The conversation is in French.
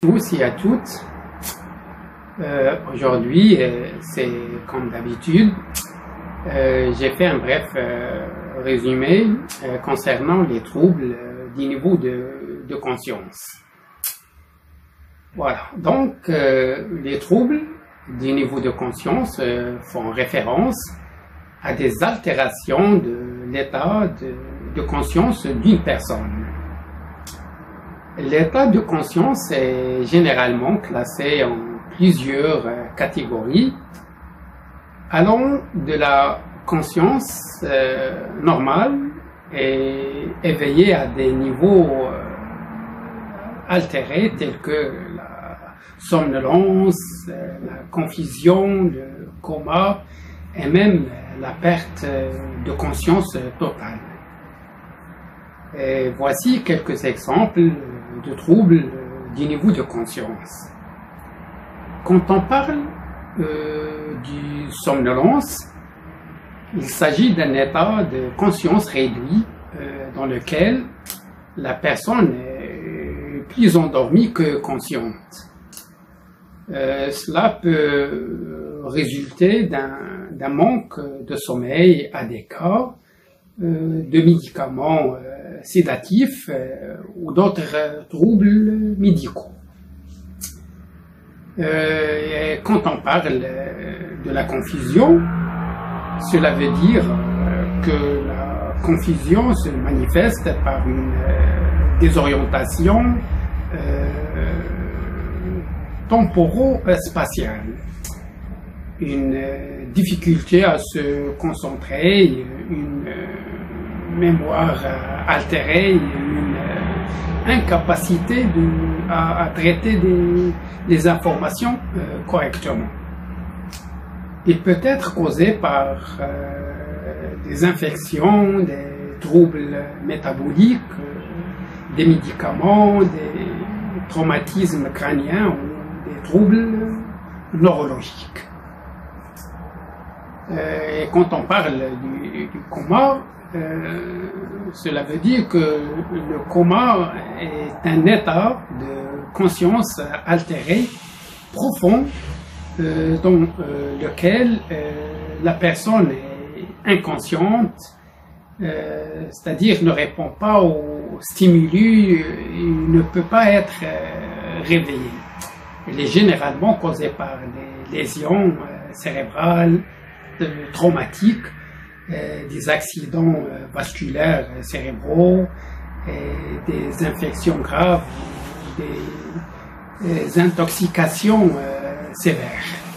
Tous et à toutes. Aujourd'hui, c'est comme d'habitude, j'ai fait un bref résumé concernant les troubles du niveau de conscience. Voilà, donc les troubles du niveau de conscience font référence à des altérations de l'état de conscience d'une personne. L'état de conscience est généralement classé en plusieurs catégories, allant de la conscience normale et éveillée à des niveaux altérés tels que la somnolence, la confusion, le coma et même la perte de conscience totale. Et voici quelques exemples de troubles du niveau de conscience. Quand on parle du somnolence, il s'agit d'un état de conscience réduit dans lequel la personne est plus endormie que consciente. Cela peut résulter d'un manque de sommeil adéquat, de médicaments sédatifs ou d'autres troubles médicaux. Et quand on parle de la confusion, cela veut dire que la confusion se manifeste par une désorientation temporo-spatiale, une difficulté à se concentrer, une mémoire altérée, une incapacité à traiter des informations correctement. Il peut être causé par des infections, des troubles métaboliques, des médicaments, des traumatismes crâniens ou des troubles neurologiques. Et quand on parle du coma, cela veut dire que le coma est un état de conscience altéré, profond, dans lequel la personne est inconsciente, c'est-à-dire ne répond pas aux stimuli, il ne peut pas être réveillé. Il est généralement causé par des lésions cérébrales, traumatiques, des accidents vasculaires cérébraux, des infections graves, des intoxications sévères.